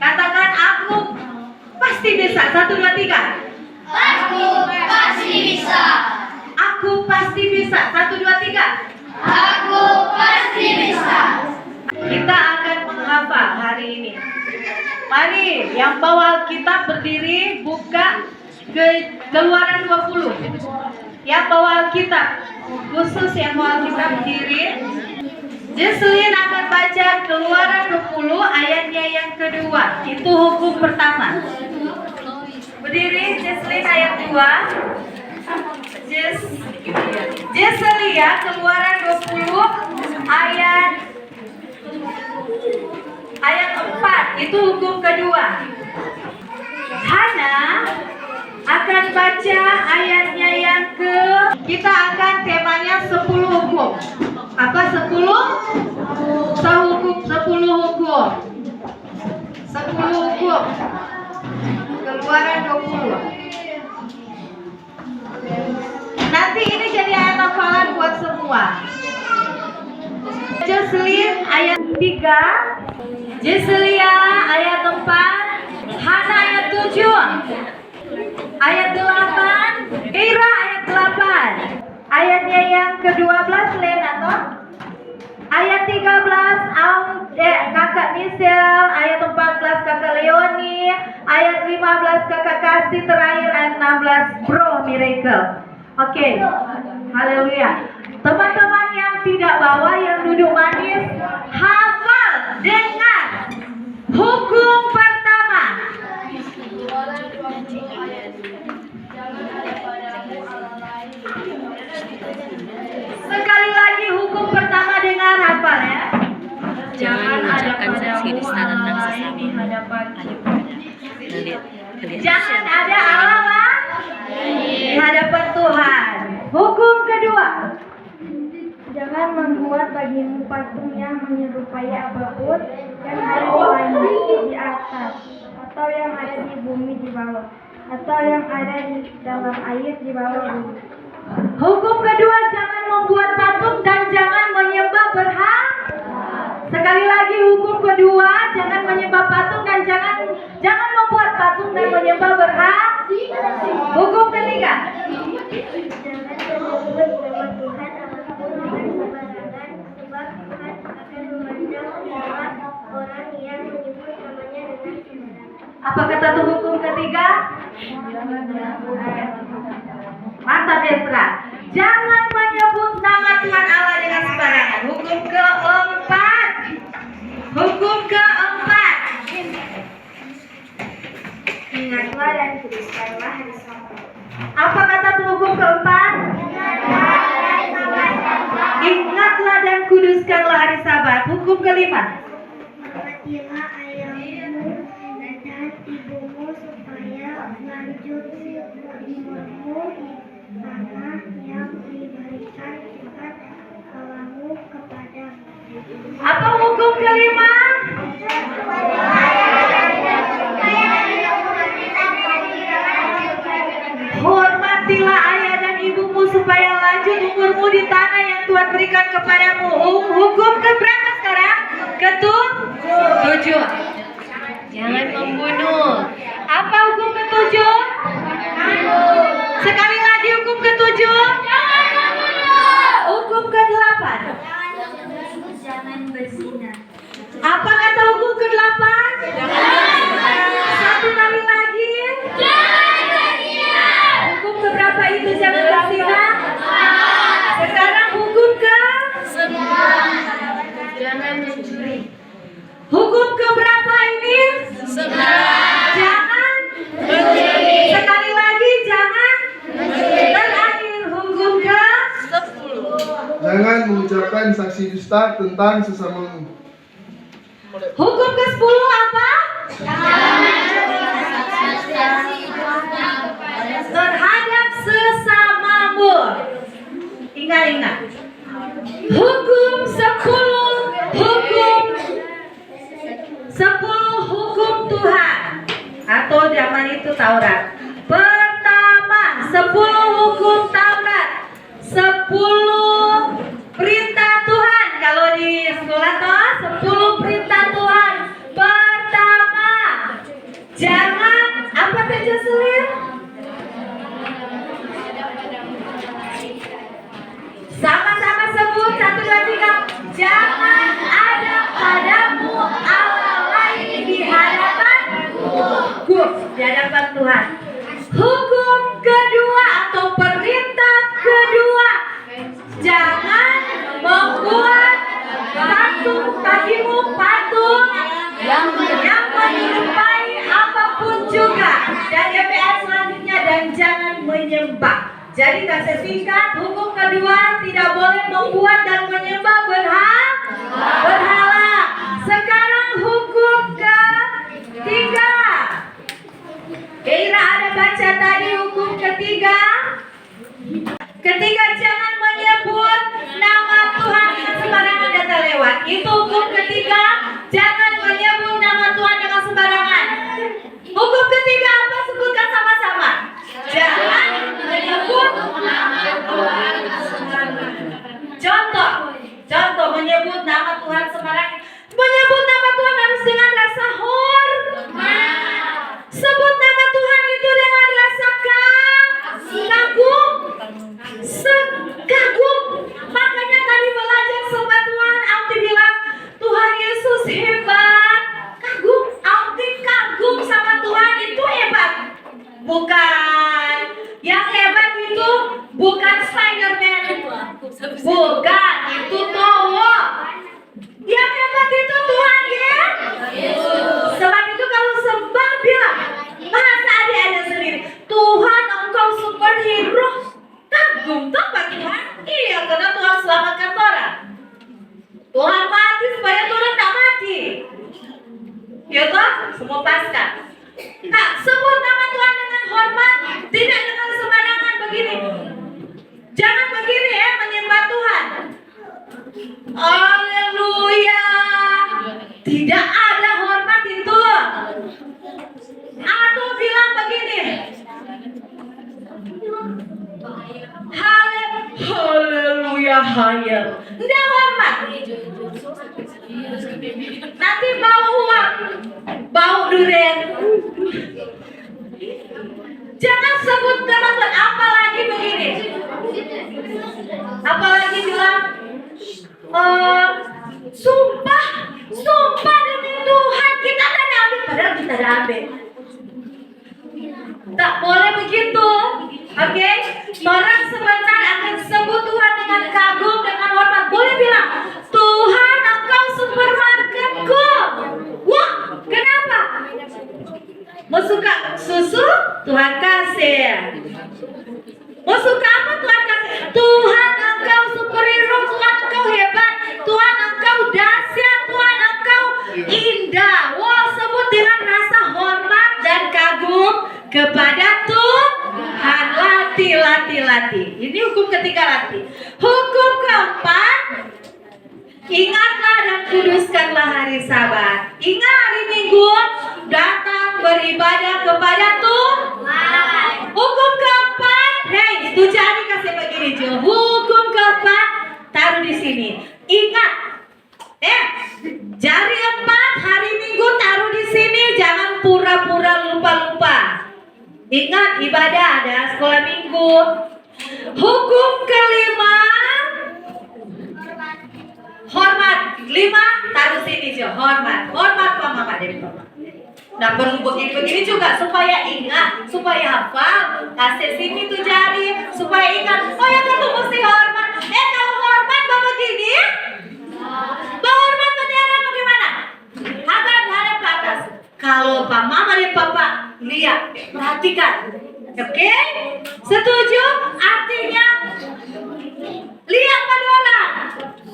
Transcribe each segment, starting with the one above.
Katakan aku pasti bisa. 1, 2, 3. Aku pasti bisa. Aku pasti bisa. 1, 2, 3. Aku pasti bisa. Kita akan menghafal hari ini. Mari yang bawa Alkitab berdiri, buka ke Keluaran 20. Yang bawa Alkitab, khusus yang bawa Alkitab berdiri. Jesslyn akan baca Keluaran 20 ayatnya yang kedua. Itu hukum pertama. Berdiri Jesslyn ayat 2. Jesselia Keluaran 20 ayat 4. Itu hukum kedua. Hana akan baca ayatnya yang kita akan temanya 10 hukum. Apa 10? 10 hukum. 10 hukum. Keluaran 20. Nanti ini jadi ayat hafalan buat semua. Jesslyn ayat 3, Jesselia ayat 4, Hana ayat 7, ayat 8, Ira ayat 8. Ayatnya yang ke-12 Len atau ayat 13 kakak Michelle, ayat 14 kakak Leoni, ayat 15 kakak Kasih, terakhir ayat 16 Bro Miracle. Oke. Haleluya. Teman-teman yang tidak bawa, yang duduk manis, hafal dengan hukum pertama. Sekali lagi hukum pertama dengan hafal ya. Jangan mengucapkan saksi dusta tentang sesama. Jangan ada alamat di hadapan Tuhan. Hukum kedua. Jangan membuat bagimu patung yang menyerupai apapun yang ada di langit di atas, atau yang ada di bumi di bawah, atau yang ada di dalam air di bawah bumi. Hukum kedua, jangan membuat patung dan jangan menyembah berhala. Sekali lagi hukum kedua, jangan menyembah patung dan jangan membuat patung dan menyembah berhala. Hukum ketiga. Jangan menyebut nama Tuhan apapun dengan sembarangan, sebab Tuhan akan memandang semua orang yang menyebut namanya dengan sembarangan. Apa kata tuh hukum ketiga? Mantap Ezra. Jangan menyebut nama Tuhan Allah dengan sembarangan. Hukum keempat. Hukum keempat. Ingatlah dan kuduskanlah hari Sabat. Apa kata tuh hukum keempat? Ingatlah dan kuduskanlah hari Sabat. Hukum kelima. Hormatilah ayahmu dan ibumu supaya lanjut umurmu di tanah yang diberikan Tuhan Allahmu kepadamu. Apa hukum kelima? Hormatilah ayah dan ibumu supaya lanjut umurmu di tanah yang Tuhan berikan kepadamu. Hukum keberapa sekarang? Ketujuh. Jangan membunuh. Apa hukum ketujuh? Sekali lagi hukum ketujuh. Hukum kedelapan. Jangan berzina. Apa kata hukum ke-8? Satu kali lagi. Hukum keberapa itu jangan berzina? Sekarang hukum ke-9. Jangan mencuri. Hukum keberapa ini? 9. Jangan mencuri. Sekali lagi jangan mencuri. Terakhir hukum ke-10. Jangan mengucapkan saksi dusta tentang sesamamu. Hukum ke-10 apa? Terhadap sesamamu. Ingat. Hukum 10 hukum Tuhan atau zaman itu Taurat. Pertama, 10 hukum Taurat. 10 perintah Tuhan. Kalau di sekolah toh 10 perintah Tuhan. Pertama, Jangan apa teh Jocelyn? Sama-sama sebut 1, 2, 3. Jangan ada padamu Allah lain di hadapanku. Di hadapan Tuhan. Hukum kedua atau perintah kedua, jangan membuat patung bagimu, patung yang menyerupai apapun juga. Dan ayat selanjutnya, dan jangan menyembah. Jadi kasih singkat, hukum kedua tidak boleh membuat dan menyembah berhala. Sekarang hukum ketiga. Kira ada baca tadi hukum ketiga. Ketiga, jangan menyebut nama Tuhan dengan sembarangan dan terlewat. Itu hukum ketiga, jangan menyebut nama Tuhan dengan sembarangan. Hukum ketiga apa? Sebutkan sama-sama. Jangan menyebut nama Tuhan sembarangan. Contoh menyebut nama Tuhan sembarangan. Menyebut nama Tuhan harus dengan rasa hormat. Sebut nama Tuhan itu dengan rasa kagum. Kagum. Makanya tadi belajar sobat Tuhan, Auti bilang Tuhan Yesus hebat. Kagum sama Tuhan itu hebat. Bukan. Yang hebat itu bukan Spiderman. Bukan, itu Thor. Yang hebat itu Tuhan Yesus. Sebab itu kalau sembah bilang, masa adik-adik sendiri, Tuhan engkau superhero. Kagum toh Pak Tuhan? Iya, karena Tuhan selamatkan orang. Tuhan mati supaya Tuhan tidak mati. Ya toh? Semua pasca. Nah, sebut nama Tuhan dengan hormat, tidak dengan sembarangan begini. Jangan begini ya, menyembah Tuhan. Haleluya. Tidak ada hormat itu. Atau bilang begini. Haleluya, hayal. Tidak hormat. Nanti bau uang, bau durian. Jangan sebut nama Tuhan. Apalagi begini. Apalagi bilang sumpah demi Tuhan kita tak ada ambil, padahal kita ada ambil. Tak boleh begitu. Oke? Orang sebentar akan sebut Tuhan dengan kagum, dengan hormat. Boleh bilang, Tuhan engkau supermarketku. Wah, kenapa? Mau suka susu? Tuhan kasih. Mau suka apa? Tuhan kasih. Tuhan engkau superhero, Tuhan engkau hebat, Tuhan engkau dahsyat, Tuhan engkau indah. Wah, sebut dengan rasa hormat dan kagum kepada Tuhan. Latih. Ini hukum ketiga, latih. Hukum keempat, ingatlah dan kuduskanlah hari Sabat. Ingat hari Minggu, datang beribadah kepada Tuhan. Hukum keempat, itu jari kasih begini Jo. Hukum keempat, taruh di sini. Ingat, jari 4 hari Minggu taruh di sini. Jangan pura-pura lupa. Ingat ibadah ada sekolah Minggu. Hukum kelima, hormat. 5 taruh sini Jo. Hormat mama dari papa. Nah perlu begini juga supaya ingat, supaya hafal. Kasih sini tuh jari supaya ingat. Oh ya kamu mesti hormat. Kalau hormat bapak begini, bawa hormat bendera bagaimana? Hadap ke atas. Kalau pak mama dan papa lihat, perhatikan. Oke? Setuju? Artinya lihat pada orang.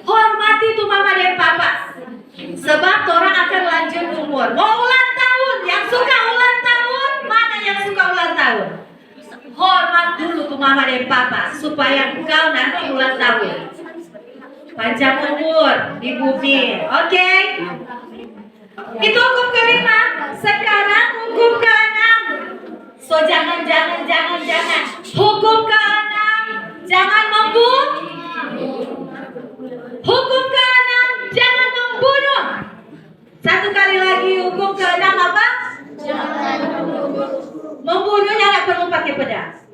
Hormati tuh mama dan papa. Sebab orang akan lanjut umur. Mau ulang tahun, yang suka ulang tahun, mana yang suka ulang tahun? Hormat dulu tuh mama dan papa supaya engkau nanti ulang tahun. Panjang umur di bumi. Oke? Itu hukum kelima. Sekarang hukum keenam. So jangan. Hukum keenam, jangan membunuh. Hukum keenam, jangan membunuh. Satu kali lagi hukum keenam apa? Jangan pedas.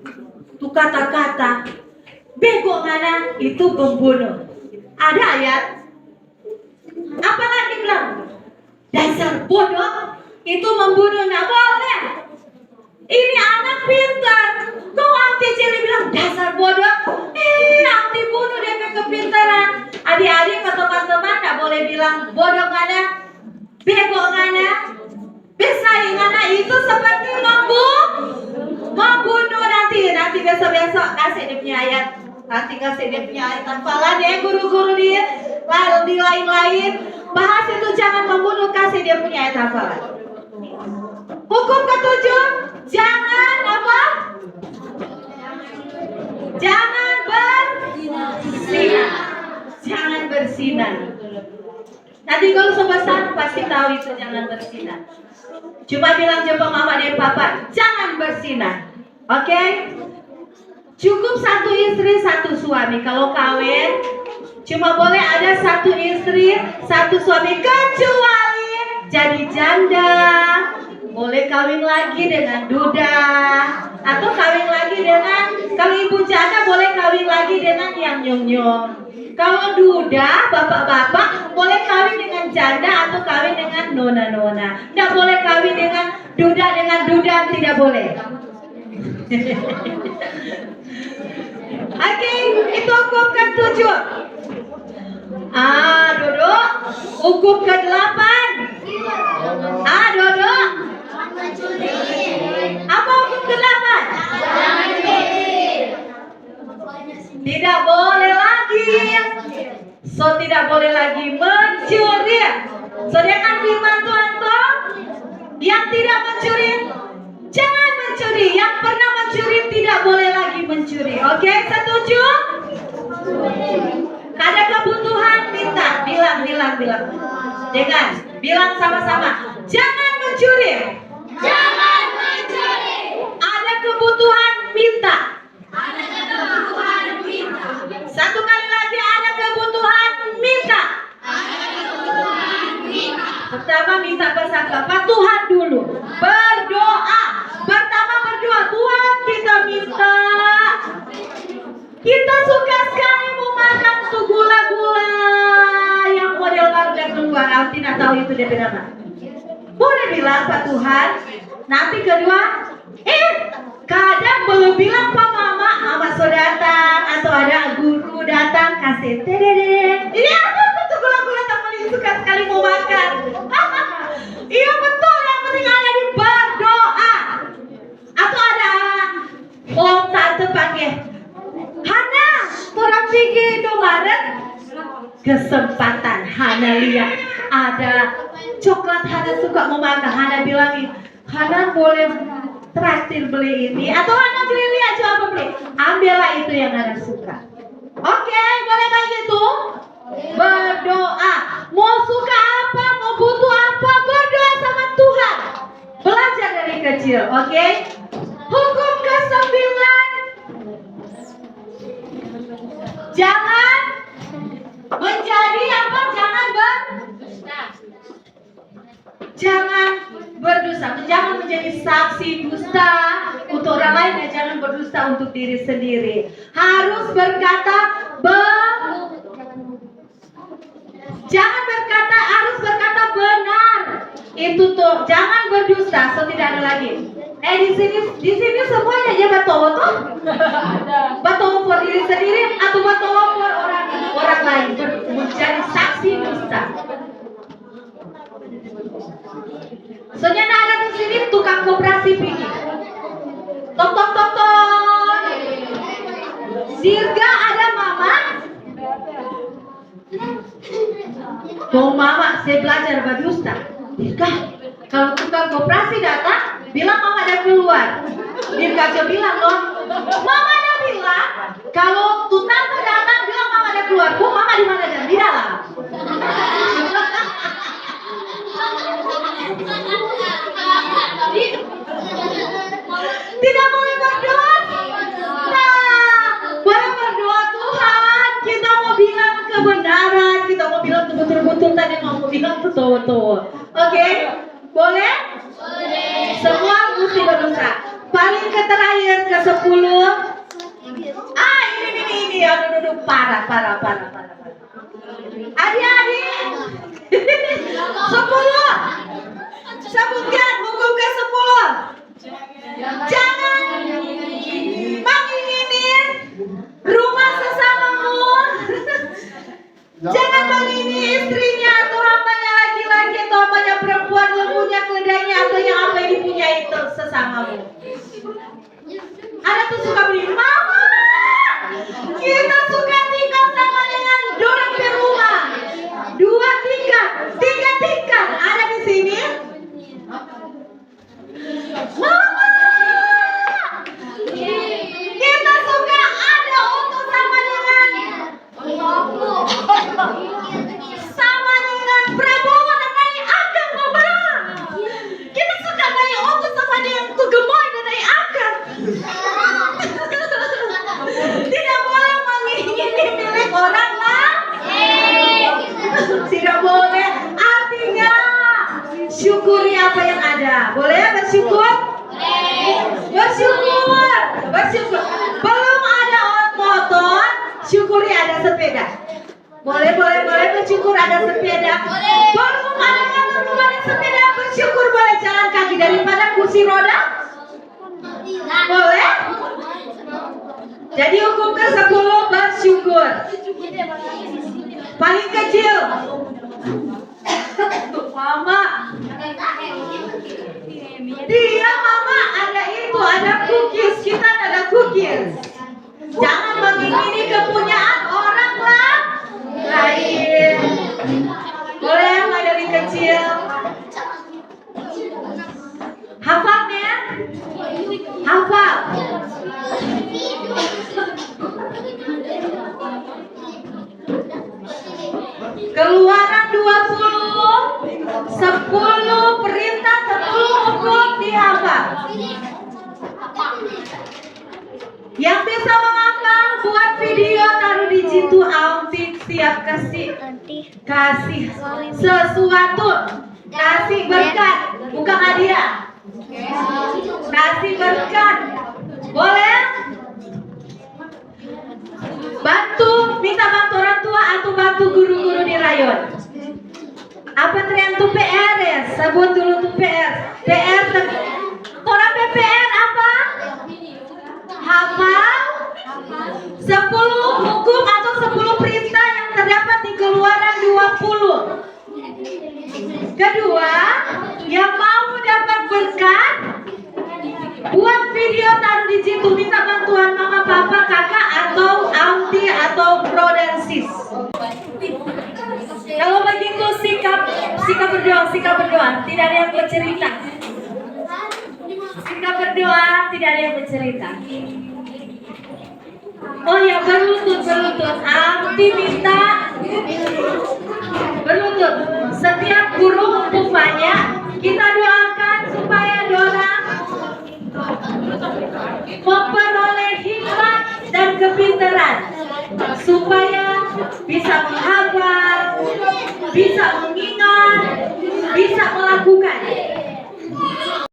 Tuh kata-kata bego ngana itu pembunuh. Ada ayat. Apalagi bilang dasar bodoh itu membunuh, nggak boleh. Ini anak pintar. Kok anti cili bilang dasar bodoh? Anti bunuh dia kepintaran. Adik-adik atau teman-teman nggak boleh bilang bodoh ngana, bego ngana, bersaing ngana, itu seperti membunuh nanti besok kasih dia punya ayat. Nanti kasih dia punya ayat hafalan ya guru-guru dia. Lalu di lain-lain bahas itu jangan membunuh, kasih dia punya ayat hafalan. Hukum ketujuh, jangan apa? Jangan bersinah. Jangan bersinah. Nanti kalau sebesar pasti tahu itu jangan bersinah. Cuma bilang coba mama dan papa, jangan bersinah. Oke? Cukup satu istri, satu suami. Kalau kawin, cuma boleh ada satu istri, satu suami. Kecuali jadi janda, boleh kawin lagi dengan duda, atau kawin lagi dengan, kalau ibu janda boleh kawin lagi dengan yang nyong-nyong. Kalau duda, bapak-bapak boleh kawin dengan janda atau kawin dengan nona-nona. Tidak boleh kawin dengan duda, tidak boleh. Oke, itu hukum ke-7. Duduk. Hukum ke-8. Duduk. Apa hukum ke-8? Tidak boleh lagi. Tidak boleh lagi mencuri. Dia kan firman Tuhan toh, yang tidak mencuri jangan mencuri. Yang pernah mencuri tidak boleh lagi mencuri. Oke, setuju? Ada kebutuhan minta, bilang. Dengan bilang sama-sama, jangan mencuri. Jangan mencuri. Ada kebutuhan minta. Ada kebutuhan minta. Satu kali lagi, ada kebutuhan minta. Ada kebutuhan minta. Pertama minta bersama Tuhan dulu. Berdoa. Pertama berdoa, Tuhan kita minta. Kita suka sekali mau makan tuh gula-gula yang model baru dan keluar. Aku tidak tahu itu dia berapa. Boleh bilang Pak Tuhan. Nanti kedua, kadang belum bilang Pak Mama, Mama so datang atau ada guru datang kasih tedede. Ini aku tuh gula-gula tak paling suka sekali mau makan. Iya betul, yang penting ada di berdoa. Atau ada om tante panggil, Hana, orang pergi Indomaret. Kesempatan Hana lihat ada coklat, Hana suka mau makan. Hana bilang, Hana boleh traktir beli ini, atau Hana beli lihat coba beli. Ambillah itu yang Hana suka. Oke, boleh kayak gitu. Berdoa. Mau suka apa, mau butuh apa, berdoa sama Tuhan. Belajar dari kecil, oke? Hukum ke-9. Jangan menjadi apa? Jangan berdusta. Jangan menjadi saksi dusta untuk orang lain dan jangan berdusta untuk diri sendiri. Harus harus berkata benar. Itu tuh, jangan berdusta. So tidak ada lagi. Di sini semuanya aja batowo tuh. Batowo for diri sendiri atau batowo for orang lain. Menjadi saksi dusta. Soalnya ada di sini tukang koperasi pergi. Tok. Dirga ada mama. Tuh mama, saya belajar berdusta. Dirga, kalau tukang koperasi datang, bilang mama ada keluar. Dirga aja bilang loh, mama ada bilang kalau tutang datang bilang mama ada keluar. Bu, mama di mana dan di dalam. Tidak boleh berdoa. Boleh berdoa Tuhan. Kita mau bilang kebenaran. Kita mau bilang betul-betul tadi mau bilang betul-betul. Oke? Boleh? Semua mesti berdoa. Paling terakhir ke-10. Ini. Aduh, parah. Adik-adik. 10. Sebutkan hukum ke-10. Jangan menginginin rumah sesamamu. Jangan mengingini istrinya atau hambanya laki-laki atau hambanya perempuan, lembunya, keledainya atau yang apa yang dipunyai itu sesamamu. Ada tuh suka bilang, mama, kita suka tinggal sama dengan orang di rumah. 2 tingkat, 3 tingkat. Ada di sini. Mama, kita suka ada untuk sama dengan Prabowo dan naik angkat, mama. Kita suka naik untuk sama dengan Tugemoy dan naik angkat. Tidak boleh mengingini milik orang lain. Tidak boleh. Artinya syukuri apa yang ada. Boleh bersyukur? Bersyukur. Belum ada motor, syukuri ada sepeda. Boleh bersyukur ada sepeda. Belum ada motor, belum ada sepeda, bersyukur boleh jalan kaki daripada kursi roda. Boleh? Jadi hukum ke-10 bersyukur. Paling kecil. Mama. Dia mama ada itu, ada cookies. Kita ada cookies. Jangan mengingini kepunyaan orang lain. Boleh mulai dari kecil. Hafalnya? Hafal. Keluaran 20, 10 perintah, 10 hukum dihafal. Yang bisa menghafal buat video taruh di situ. Altik siap kasih sesuatu, kasih berkat, bukan hadiah. Kasih berkat. Boleh? Minta bantu orang tua atau bantu guru-guru di rayon. Apa trian tuh PR ya? Sebut dulu tuh PR. Orang PPR apa? Hafal 10 hukum atau 10 perintah yang terdapat di Keluaran 20. Kedua, yang mau dapat berkat, buat video taruh di situ. Minta bantuan mama, papa, kakak, atau auntie, atau bro dan sis. Kalau begitu sikap berdoa. Tidak ada yang bercerita. Sikap berdoa, tidak ada yang bercerita. Oh ya, berlutut. Auntie minta berlutut. Setiap guru umpamanya kita doakan supaya dorang memperoleh hikmat dan kepintaran, supaya bisa menghafal, bisa